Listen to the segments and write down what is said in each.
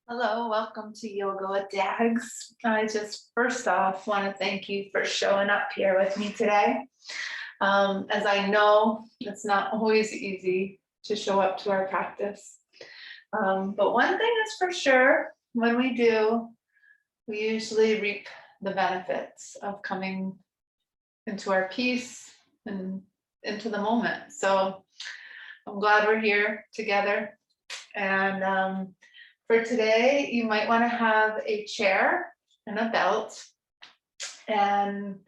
Hello, welcome to Yoga with Dags. I just first off want to thank you for showing up here with me today. As I know, it's not always easy to show up to our practice. But one thing is for sure, when we do, we usually reap the benefits of coming into our peace and into the moment. So I'm glad we're here together. And for today, you might want to have a chair and a belt and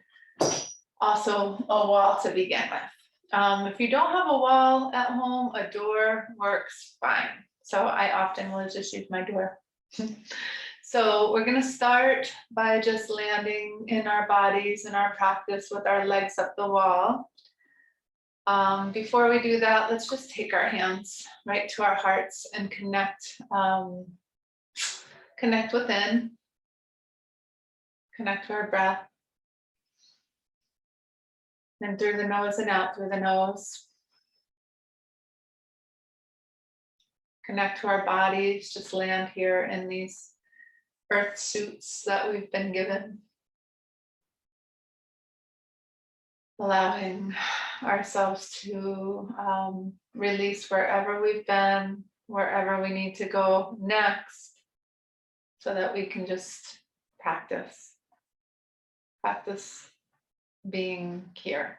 also a wall to begin with. If you don't have a wall at home, a door works fine. So I often will just use my door. So we're going to start by just landing in our bodies in our practice with our legs up the wall. Before we do that, let's just take our hands right to our hearts and connect within, connect to our breath, and through the nose and out through the nose. Connect to our bodies, just land here in these earth suits that we've been given. Allowing ourselves to release wherever we've been, wherever we need to go next, so that we can just practice being here.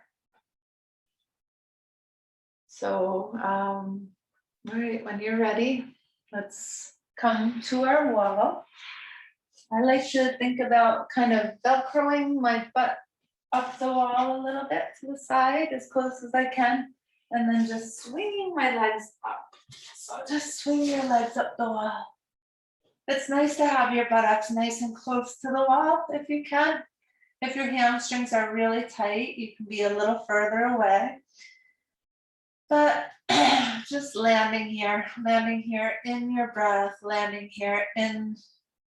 So, all right, when you're ready, let's come to our wall. I like to think about kind of Velcroing my butt up the wall a little bit to the side as close as I can, and then just swinging my legs up. So just swing your legs up the wall. It's nice to have your buttocks nice and close to the wall if you can. If your hamstrings are really tight, you can be a little further away. But just landing here in your breath, landing here in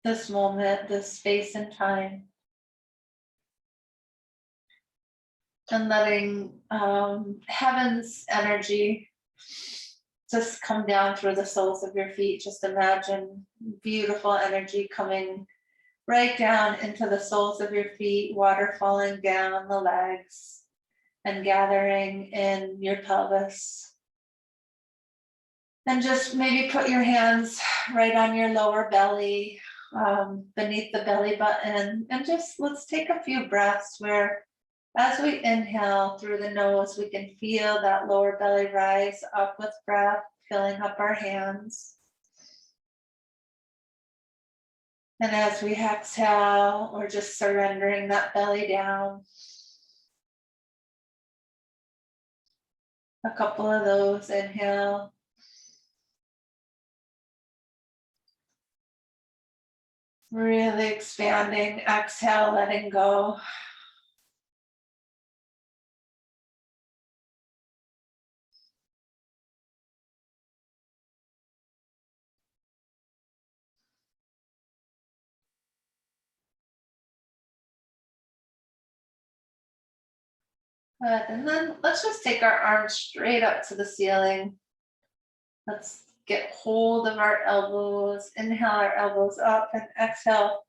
this moment, this space and time. And letting heaven's energy just come down through the soles of your feet. Just imagine beautiful energy coming right down into the soles of your feet, water falling down the legs and gathering in your pelvis. And just maybe put your hands right on your lower belly, beneath the belly button, and just let's take a few breaths where as we inhale through the nose, we can feel that lower belly rise up with breath, filling up our hands. And as we exhale, we're just surrendering that belly down. A couple of those, inhale. Really expanding, exhale, letting go. Good, and then let's just take our arms straight up to the ceiling. Let's get hold of our elbows, inhale our elbows up and exhale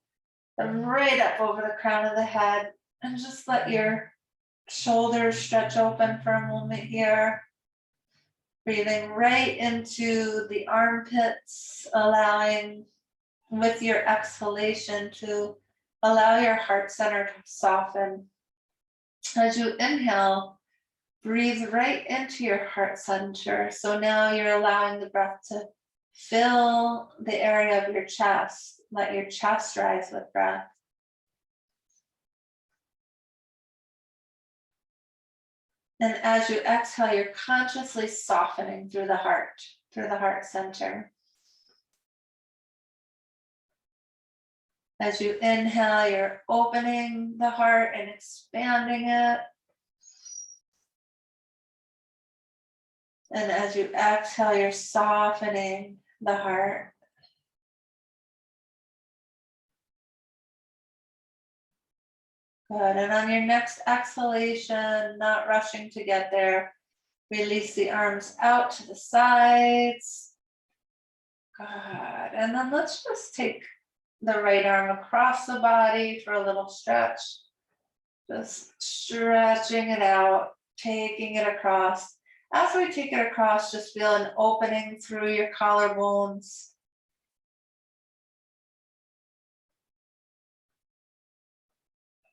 them right up over the crown of the head, and just let your shoulders stretch open for a moment here. Breathing right into the armpits, allowing with your exhalation to allow your heart center to soften. As you inhale, breathe right into your heart center. So now you're allowing the breath to fill the area of your chest. Let your chest rise with breath. And as you exhale, you're consciously softening through the heart center. As you inhale, you're opening the heart and expanding it. And as you exhale, you're softening the heart. Good, and on your next exhalation, not rushing to get there, release the arms out to the sides. Good. And then let's just take the right arm across the body for a little stretch. Just stretching it out, taking it across. As we take it across, just feel an opening through your collarbones.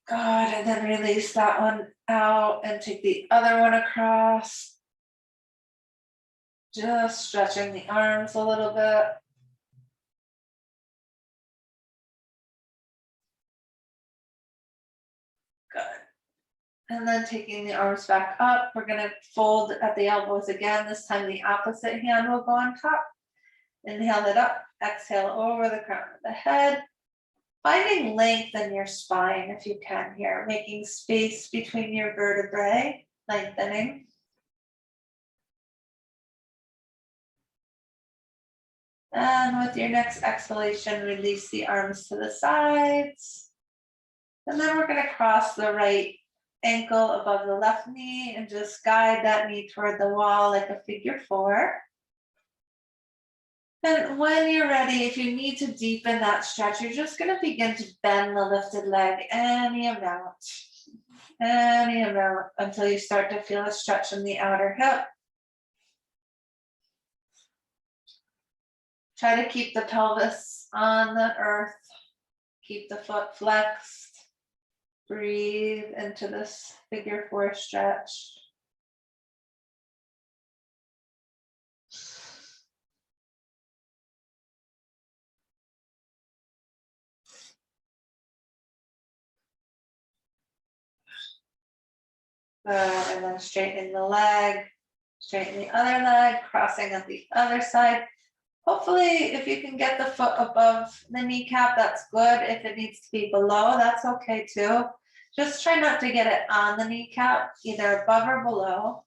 Good, and then release that one out and take the other one across. Just stretching the arms a little bit. Good. And then taking the arms back up, we're gonna fold at the elbows again. This time the opposite hand will go on top. Inhale it up, exhale over the crown of the head. Finding length in your spine if you can here, making space between your vertebrae, lengthening. And with your next exhalation, release the arms to the sides. And then we're gonna cross the right ankle above the left knee and just guide that knee toward the wall like a figure 4. And when you're ready, if you need to deepen that stretch, you're just going to begin to bend the lifted leg any amount until you start to feel a stretch in the outer hip. Try to keep the pelvis on the earth, keep the foot flexed, breathe into this figure 4 stretch. And then straightening the leg, straighten the other leg, crossing at the other side. Hopefully, if you can get the foot above the kneecap, that's good. If it needs to be below, that's okay too. Just try not to get it on the kneecap, either above or below.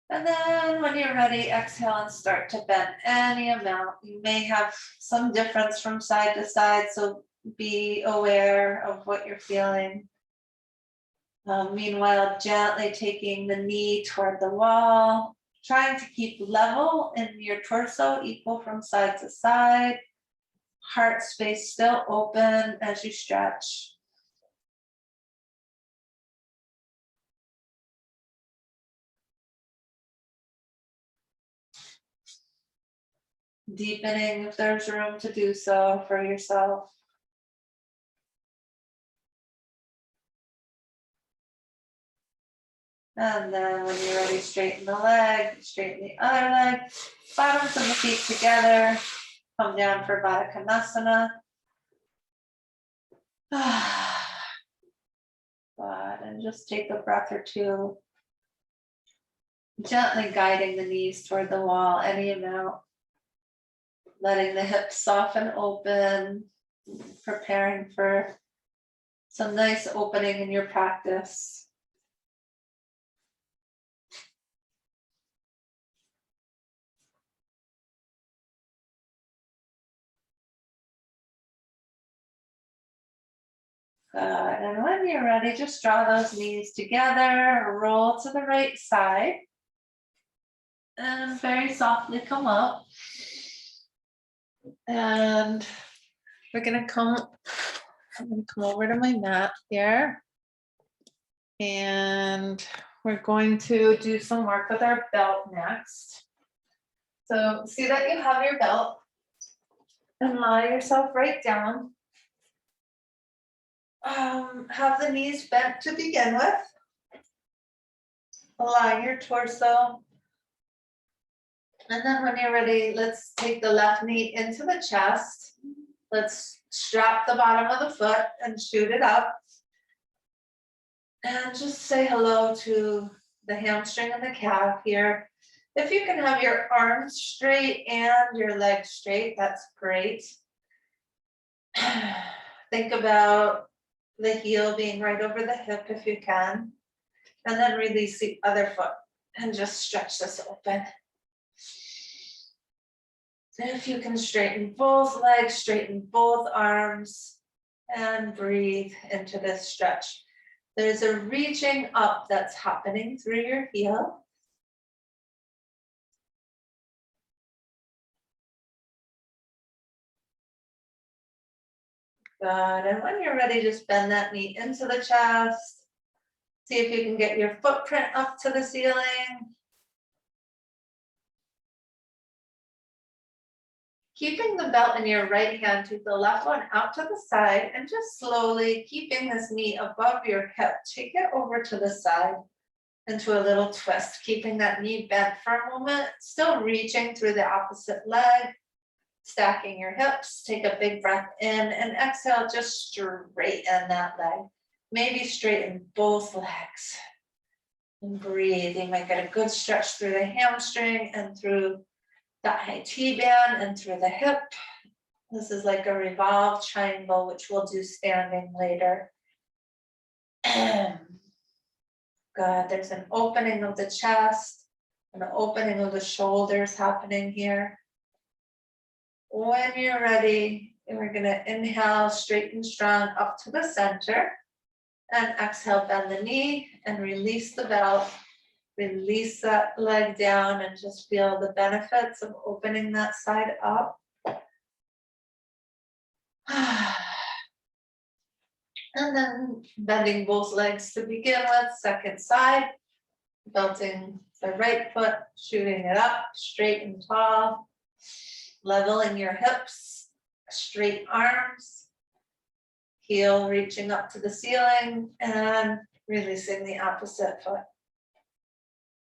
And then when you're ready, exhale and start to bend any amount. You may have some difference from side to side, so be aware of what you're feeling. Meanwhile, gently taking the knee toward the wall, trying to keep level in your torso, equal from side to side. Heart space still open as you stretch. Deepening if there's room to do so for yourself. And then when you're ready, straighten the leg, straighten the other leg, bottoms of the feet together, come down for Baddha Konasana. Good, and just take a breath or two. Gently guiding the knees toward the wall, any amount. Letting the hips soften open, preparing for some nice opening in your practice. Good, and when you're ready, just draw those knees together, roll to the right side, and very softly come up. And we're gonna I'm gonna come over to my mat here. And we're going to do some work with our belt next. So see that you have your belt, and lie yourself right down. Have the knees bent to begin with. Align your torso. And then when you're ready, let's take the left knee into the chest. Let's strap the bottom of the foot and shoot it up. And just say hello to the hamstring and the calf here. If you can have your arms straight and your legs straight, that's great. Think about the heel being right over the hip if you can. And then release the other foot and just stretch this open. If you can straighten both legs, straighten both arms, and breathe into this stretch. There's a reaching up that's happening through your heel. Good, and when you're ready, just bend that knee into the chest. See if you can get your footprint up to the ceiling. Keeping the belt in your right hand, take the left one out to the side and just slowly keeping this knee above your hip, take it over to the side into a little twist, keeping that knee bent for a moment, still reaching through the opposite leg, stacking your hips, take a big breath in and exhale, just straighten that leg. Maybe straighten both legs and breathe. You might get a good stretch through the hamstring and through that high T-band and through the hip. This is like a revolved triangle, which we'll do standing later. Good, there's an opening of the chest, an opening of the shoulders happening here. When you're ready, we're gonna inhale, straight and strong up to the center, and exhale, bend the knee and release the belt. Release that leg down and just feel the benefits of opening that side up. And then bending both legs to begin with, second side, belting the right foot, shooting it up, straight and tall, leveling your hips, straight arms, heel reaching up to the ceiling and releasing the opposite foot.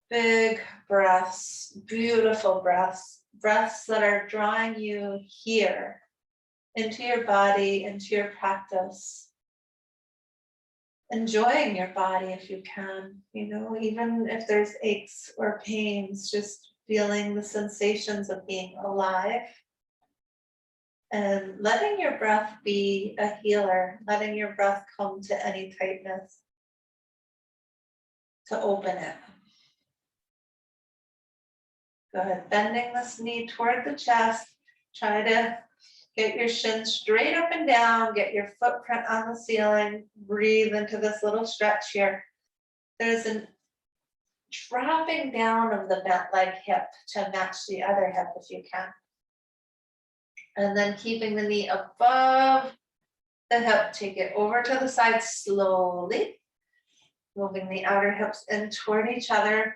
Big breaths, beautiful breaths, breaths that are drawing you here into your body, into your practice. Enjoying your body if you can, you know, even if there's aches or pains, just feeling the sensations of being alive. And letting your breath be a healer, letting your breath come to any tightness, to open it. Good, bending this knee toward the chest, try to get your shin straight up and down, get your footprint on the ceiling, breathe into this little stretch here. There's a dropping down of the bent leg hip to match the other hip if you can. And then keeping the knee above the hip, take it over to the side slowly, moving the outer hips in toward each other.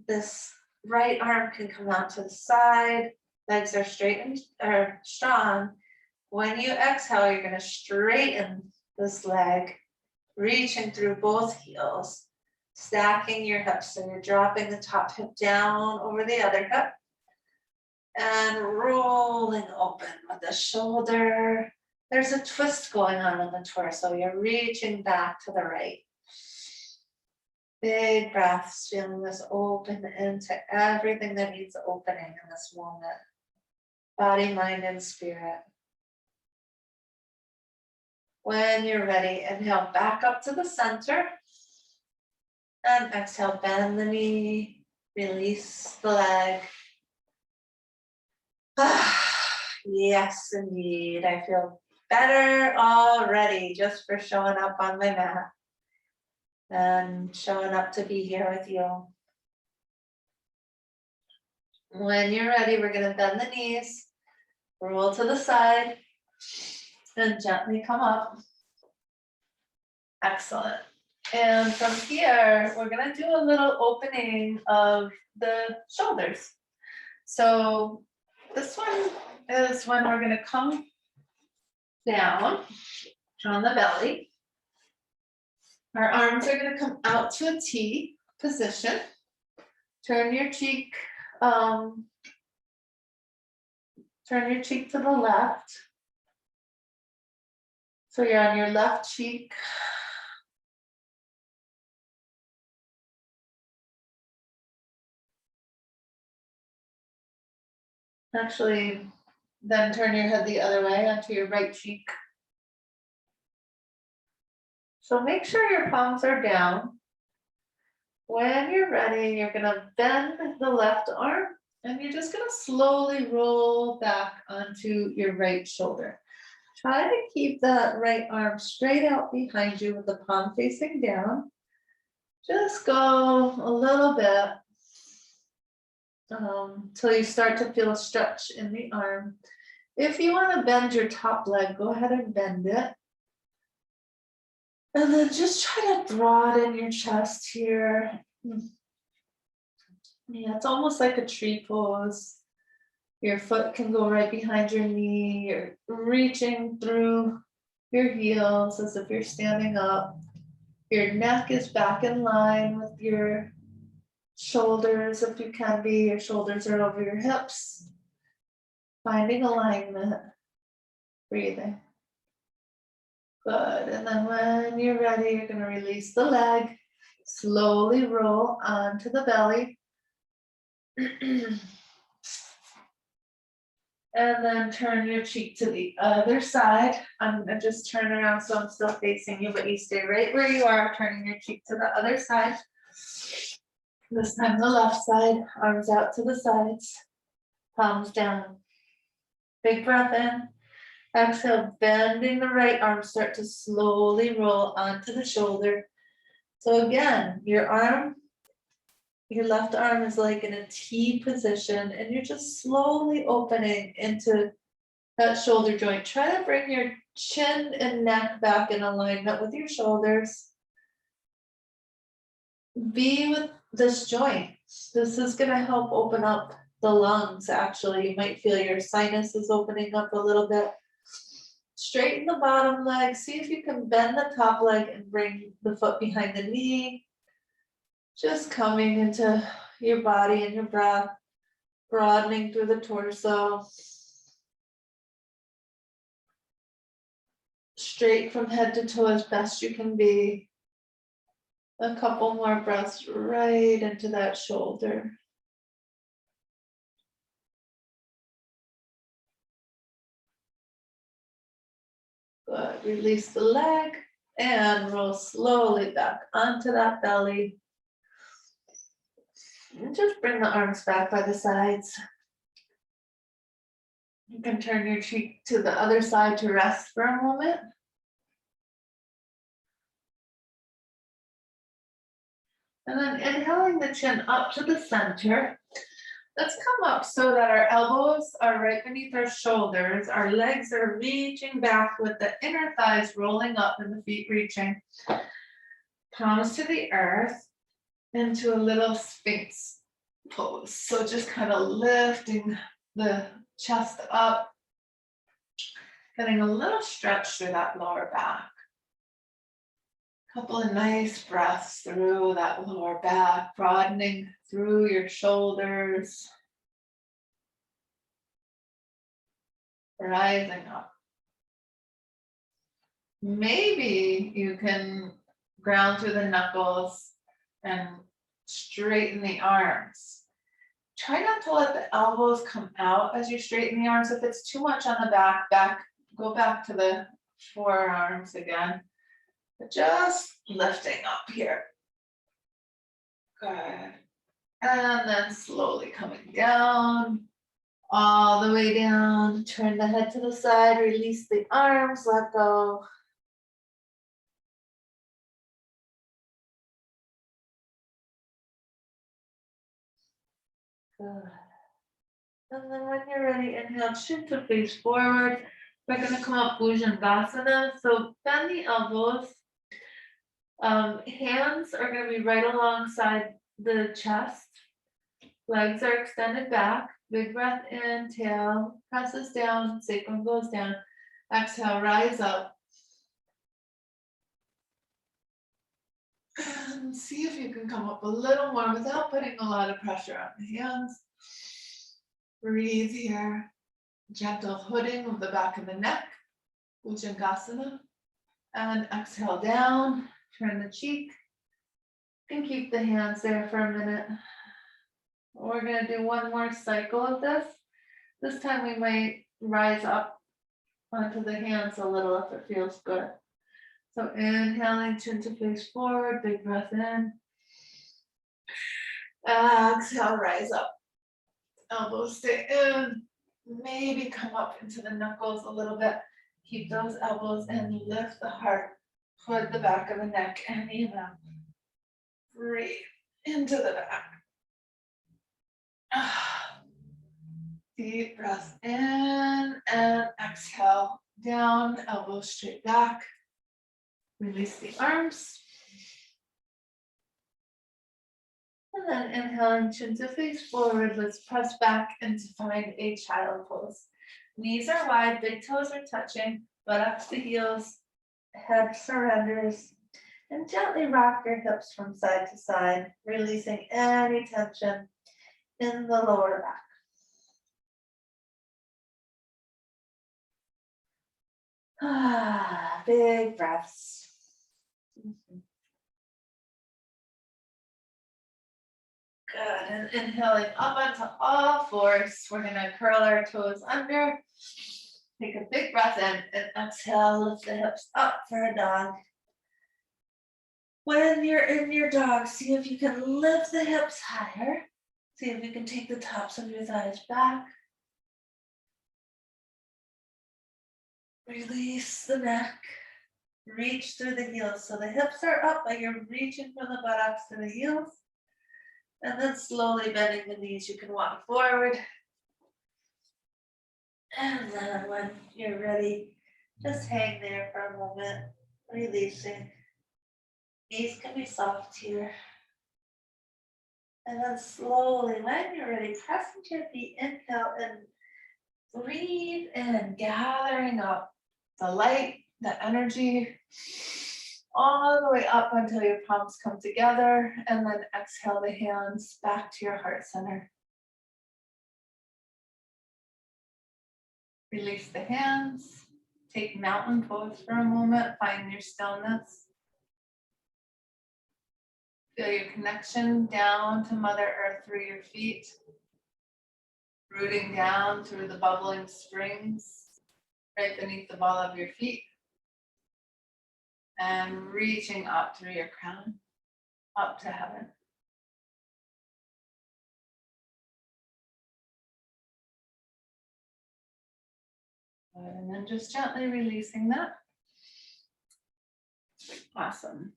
This right arm can come out to the side, legs are straight and are strong. When you exhale, you're going to straighten this leg, reaching through both heels, stacking your hips. So you're dropping the top hip down over the other hip and rolling open with the shoulder. There's a twist going on in the torso. You're reaching back to the right. Big breaths, feeling this open into everything that needs opening in this moment. Body, mind, and spirit. When you're ready, inhale back up to the center. And exhale, bend the knee, release the leg. Yes, indeed. I feel better already just for showing up on my mat and showing up to be here with you. When you're ready, we're going to bend the knees, roll to the side, and gently come up. Excellent. And from here, we're going to do a little opening of the shoulders. So this one is when we're going to come down on the belly. Our arms are going to come out to a T position. Turn your cheek to the left. So you're on your left cheek. Actually, then turn your head the other way onto your right cheek. So make sure your palms are down. When you're ready, you're going to bend the left arm and you're just going to slowly roll back onto your right shoulder. Try to keep that right arm straight out behind you with the palm facing down. Just go a little bit till you start to feel a stretch in the arm. If you want to bend your top leg, go ahead and bend it. And then just try to broaden your chest here. Yeah, it's almost like a tree pose. Your foot can go right behind your knee. You're reaching through your heels as if you're standing up. Your neck is back in line with your shoulders, if you can be. Your shoulders are over your hips. Finding alignment. Breathing. Good. And then when you're ready, you're going to release the leg. Slowly roll onto the belly. And then turn your cheek to the other side. I'm going to just turn around so I'm still facing you, but you stay right where you are, turning your cheek to the other side. This time the left side, arms out to the sides, palms down. Big breath in. Exhale, bending the right arm, start to slowly roll onto the shoulder. So again, your left arm is like in a T position, and you're just slowly opening into that shoulder joint. Try to bring your chin and neck back in alignment with your shoulders. Be with this joint. This is going to help open up the lungs, actually. You might feel your sinuses opening up a little bit. Straighten the bottom leg. See if you can bend the top leg and bring the foot behind the knee. Just coming into your body and your breath, broadening through the torso. Straight from head to toe as best you can be. A couple more breaths right into that shoulder. Good. Release the leg and roll slowly back onto that belly. And just bring the arms back by the sides. You can turn your cheek to the other side to rest for a moment. And then inhaling the chin up to the center. Let's come up so that our elbows are right beneath our shoulders. Our legs are reaching back with the inner thighs rolling up and the feet reaching. Palms to the earth into a little Sphinx pose. So just kind of lifting the chest up, getting a little stretch through that lower back. Couple of nice breaths through that lower back, broadening through your shoulders. Rising up. Maybe you can ground through the knuckles and straighten the arms. Try not to let the elbows come out as you straighten the arms. If it's too much on the back, go back to the forearms again. Just lifting up here. Good. And then slowly coming down, all the way down. Turn the head to the side, release the arms, let go. Good. And then when you're ready, inhale, chin to face forward. We're going to come up Bhujangasana. So bend the elbows. Hands are going to be right alongside the chest. Legs are extended back. Big breath in, tail presses down, sacrum goes down. Exhale, rise up. And see if you can come up a little more without putting a lot of pressure on the hands. Breathe here. Gentle hooding of the back of the neck. Bhujangasana. And exhale down. Turn the cheek. And keep the hands there for a minute. We're going to do one more cycle of this. This time we might rise up onto the hands a little if it feels good. So inhaling, chin to face forward, big breath in. Exhale, rise up. Elbows stay in. Maybe come up into the knuckles a little bit. Keep those elbows and lift the heart. Hood the back of the neck and even breathe into the back. Deep breath in and exhale. Down, elbows straight back. Release the arms. And then inhaling, chin to face forward. Let's press back and find a child pose. Knees are wide, big toes are touching, buttocks to heels, head surrenders. And gently rock your hips from side to side, releasing any tension in the lower back. Big breaths. Good, and inhaling up onto all fours. We're gonna curl our toes under. Take a big breath in and exhale, lift the hips up for a dog. When you're in your dog, see if you can lift the hips higher. See if you can take the tops of your thighs back. Release the neck. Reach through the heels. So the hips are up, but you're reaching from the buttocks to the heels. And then slowly bending the knees, you can walk forward. And then when you're ready, just hang there for a moment, releasing. Knees can be soft here. And then slowly, when you're ready, press into your feet, inhale and breathe in, gathering up the light, the energy, all the way up until your palms come together, and then exhale the hands back to your heart center. Release the hands, take mountain pose for a moment, find your stillness. Feel your connection down to Mother Earth through your feet, rooting down through the bubbling springs right beneath the ball of your feet. And reaching up through your crown, up to heaven. And then just gently releasing that. Awesome.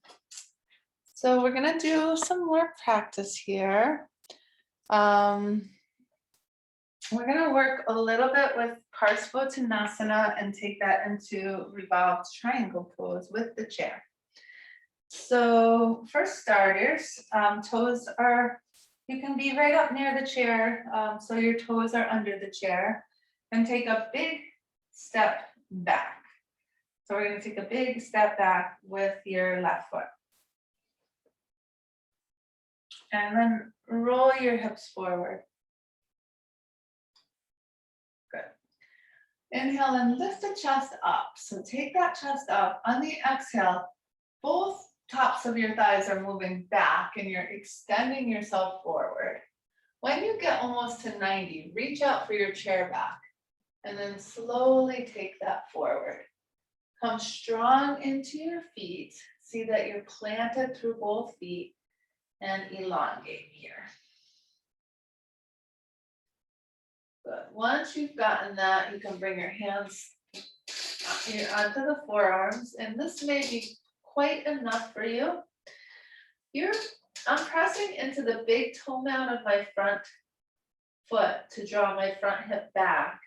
So we're gonna do some more practice here. We're gonna work a little bit with Parsvottanasana and take that into Revolved Triangle pose with the chair. So for starters, toes are, you can be right up near the chair, so your toes are under the chair, and take a big step back. So we're gonna take a big step back with your left foot. And then roll your hips forward. Good. Inhale and lift the chest up. So take that chest up. On the exhale, both tops of your thighs are moving back and you're extending yourself forward. When you get almost to 90, reach out for your chair back and then slowly take that forward. Come strong into your feet. See that you're planted through both feet and elongate here. Good. Once you've gotten that, you can bring your hands onto the forearms, and this may be quite enough for you. I'm pressing into the big toe mound of my front foot to draw my front hip back,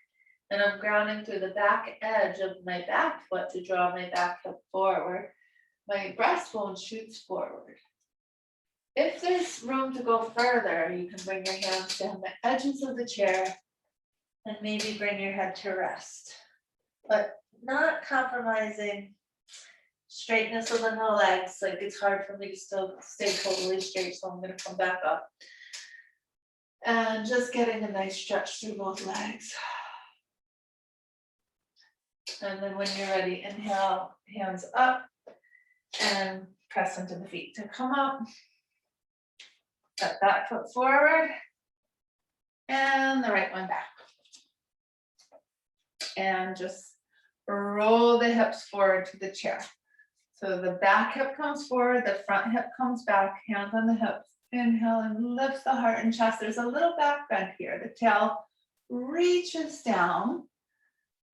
and I'm grounding through the back edge of my back foot to draw my back hip forward. My breastbone shoots forward. If there's room to go further, you can bring your hands down the edges of the chair and maybe bring your head to rest, but not compromising straightness of the legs. Like, it's hard for me to still stay totally straight, so I'm gonna come back up. And just getting a nice stretch through both legs. And then when you're ready, inhale, hands up, and press into the feet to come up. Step that foot forward, and the right one back. And just roll the hips forward to the chair. So the back hip comes forward, the front hip comes back, hands on the hips. Inhale and lift the heart and chest. There's a little back bend here. The tail reaches down.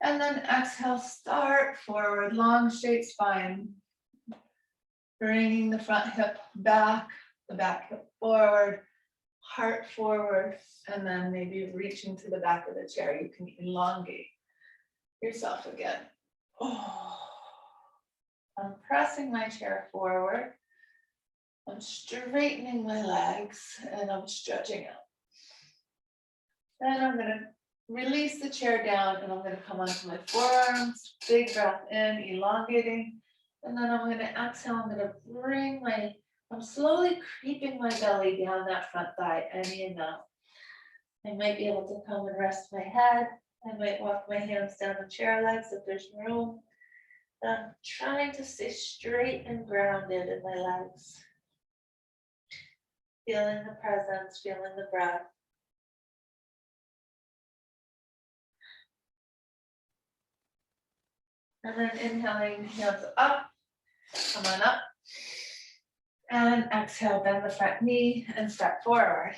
And then exhale, start forward, long straight spine. Bringing the front hip back, the back hip forward. heart forward, and then maybe reaching to the back of the chair. You can elongate yourself again. Oh, I'm pressing my chair forward. I'm straightening my legs and I'm stretching out. Then I'm gonna release the chair down and I'm gonna come onto my forearms, big breath in, elongating. And then I'm gonna exhale, I'm gonna I'm slowly creeping my belly down that front thigh any amount. I might be able to come and rest my head. I might walk my hands down the chair legs if there's room. But I'm trying to stay straight and grounded in my legs. Feeling the presence, feeling the breath. And then inhaling, hands up, come on up. And exhale, bend the front knee and step forward.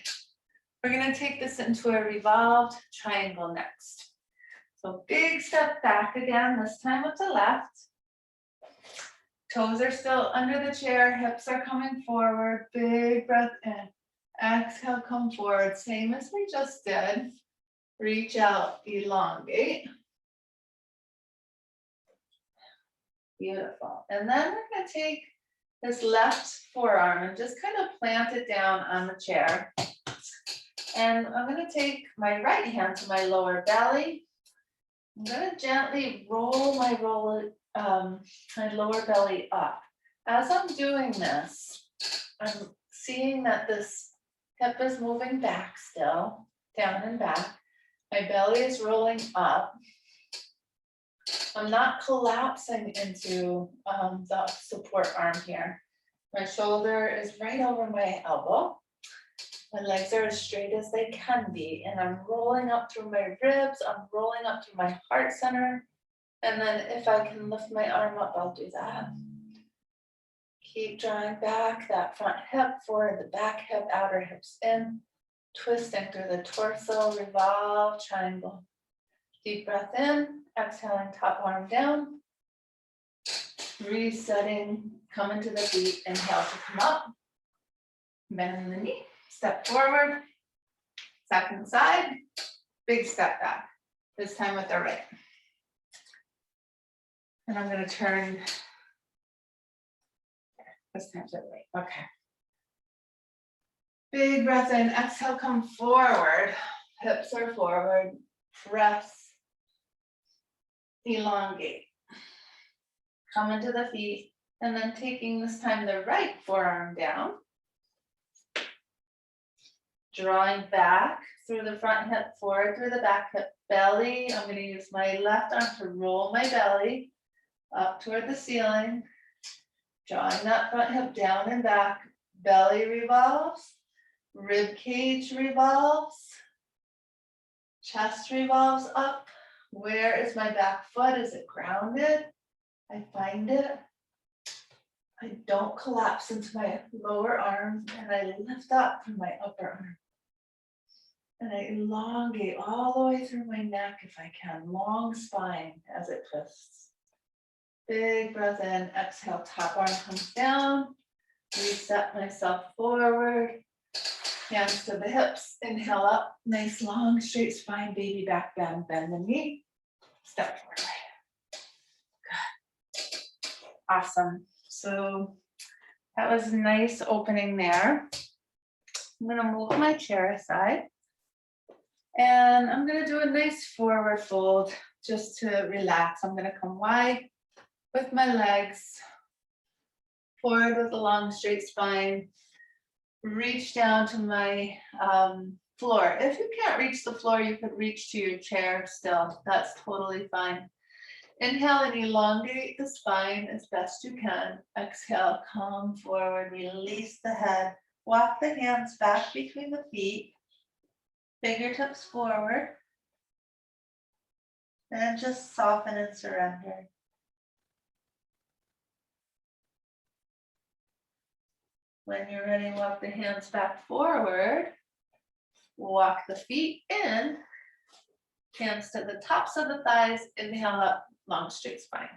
We're gonna take this into a revolved triangle next. So big step back again, this time with the left. Toes are still under the chair, hips are coming forward, big breath in. Exhale, come forward, same as we just did. Reach out, elongate. Beautiful. And then we're gonna take this left forearm and just kind of plant it down on the chair. And I'm gonna take my right hand to my lower belly. I'm gonna gently roll my lower belly up. As I'm doing this, I'm seeing that this hip is moving back still, down and back. My belly is rolling up. I'm not collapsing into the support arm here. My shoulder is right over my elbow. My legs are as straight as they can be, and I'm rolling up through my ribs. I'm rolling up through my heart center. And then if I can lift my arm up, I'll do that. Keep drawing back that front hip forward, the back hip, outer hips in, twisting through the torso, revolve triangle. Deep breath in, exhaling, top arm down. Resetting, coming to the feet, inhale to come up. Bend the knee, step forward, second side, big step back, this time with the right. And I'm gonna turn, this time to the right, okay. Big breath in, exhale, come forward, hips are forward, press, elongate. Come into the feet, and then taking this time the right forearm down. Drawing back through the front hip, forward through the back hip, belly. I'm gonna use my left arm to roll my belly up toward the ceiling. Drawing that front hip down and back, belly revolves, rib cage revolves, chest revolves up. Where is my back foot? Is it grounded? I find it. I don't collapse into my lower arm, and I lift up from my upper arm. And I elongate all the way through my neck if I can, long spine as it twists. Big breath in, exhale, top arm comes down, reset myself forward, hands to the hips, inhale up, nice long straight spine, baby back bend, bend the knee, step forward. Good. Awesome. So that was a nice opening there. I'm gonna move my chair aside. And I'm gonna do a nice forward fold just to relax. I'm gonna come wide with my legs, forward with a long straight spine, reach down to my floor. If you can't reach the floor, you could reach to your chair still. That's totally fine. Inhale and elongate the spine as best you can. Exhale, come forward, release the head. Walk the hands back between the feet. Fingertips forward. And just soften and surrender. When you're ready, walk the hands back forward. Walk the feet in. Hands to the tops of the thighs. Inhale up, long straight spine.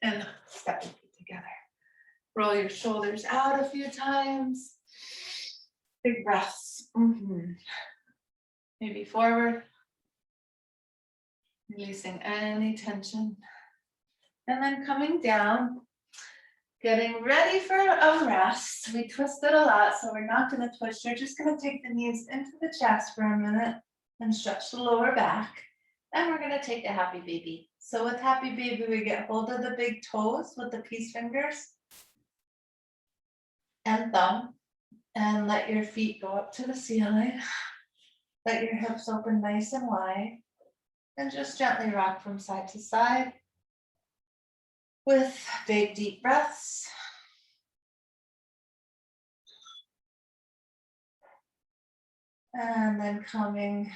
And step your feet together. Roll your shoulders out a few times. Big breaths. Maybe forward. Releasing any tension. And then coming down, getting ready for a rest. We twisted a lot, so we're not going to twist. You're just going to take the knees into the chest for a minute and stretch the lower back. And we're going to take a happy baby. So with happy baby, we get hold of the big toes with the peace fingers and thumb, and let your feet go up to the ceiling. Let your hips open nice and wide, and just gently rock from side to side with big deep breaths. And then coming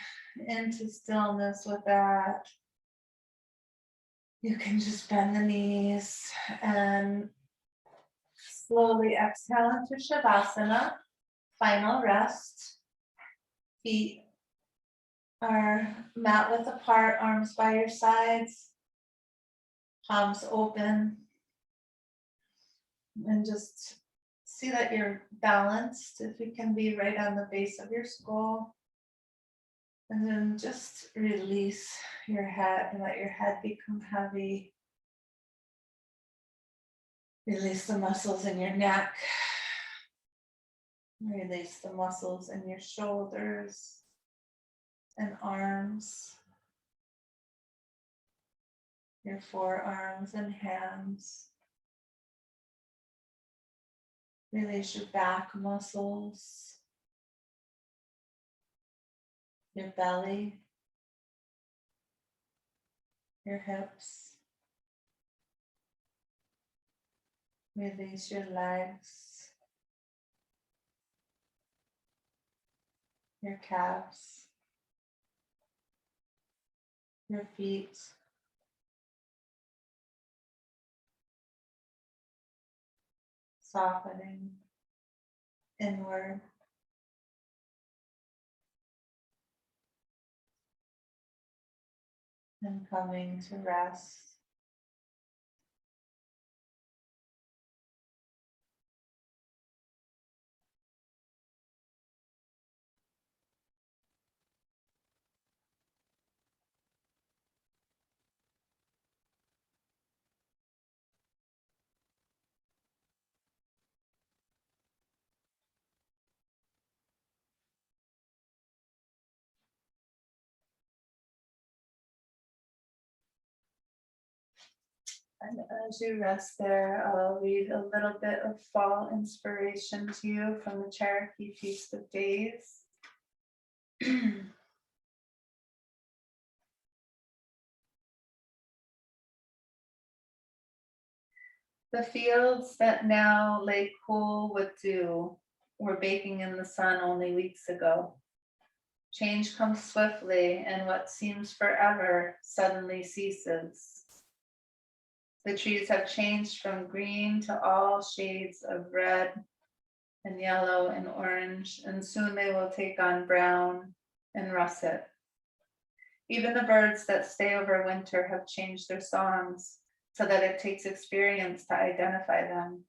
into stillness with that, you can just bend the knees and slowly exhale into Shavasana, final rest. Feet are mat width apart, arms by your sides, palms open. And just see that you're balanced, if you can be right on the base of your skull. And then just release your head and let your head become heavy. Release the muscles in your neck. Release the muscles in your shoulders and arms. Your forearms and hands. Release your back muscles. Your belly. Your hips. Release your legs. Your calves. Your feet. Softening inward. And coming to rest. And as you rest there, I'll read a little bit of fall inspiration to you from the Cherokee Feast of Days. The fields that now lay cool with dew were baking in the sun only weeks ago. Change comes swiftly, and what seems forever suddenly ceases. The trees have changed from green to all shades of red and yellow and orange, and soon they will take on brown and russet. Even the birds that stay over winter have changed their songs so that it takes experience to identify them.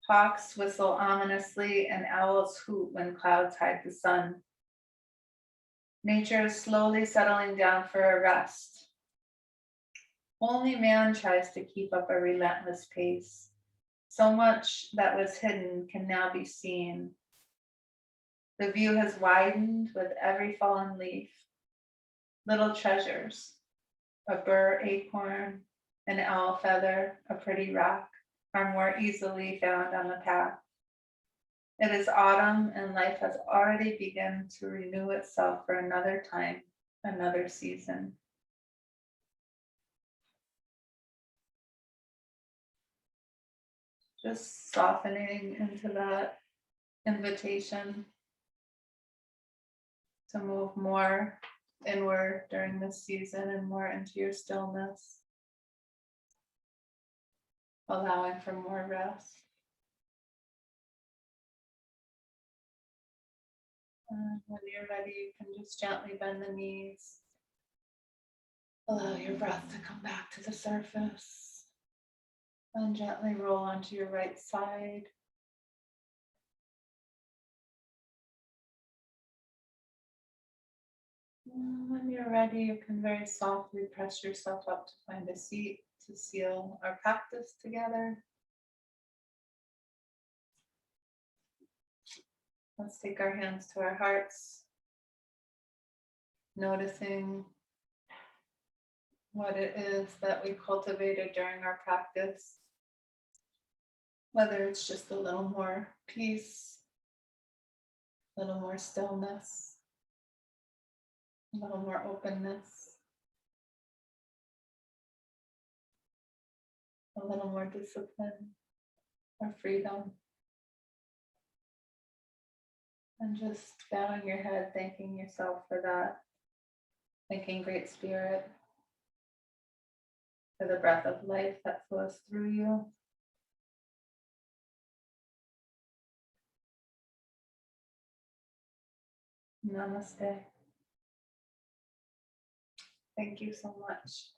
Hawks whistle ominously and owls hoot when clouds hide the sun. Nature is slowly settling down for a rest. Only man tries to keep up a relentless pace. So much that was hidden can now be seen. The view has widened with every fallen leaf. Little treasures, a burr acorn, an owl feather, a pretty rock, are more easily found on the path. It is autumn and life has already begun to renew itself for another time, another season. Just softening into that invitation to move more inward during this season and more into your stillness, allowing for more rest. And when you're ready, you can just gently bend the knees. Allow your breath to come back to the surface. And gently roll onto your right side. When you're ready, you can very softly press yourself up to find a seat to seal our practice together. Let's take our hands to our hearts, noticing what it is that we cultivated during our practice. Whether it's just a little more peace, a little more stillness, a little more openness, a little more discipline or freedom. And just bowing your head, thanking yourself for that. Thanking Great Spirit for the breath of life that flows through you. Namaste. Thank you so much.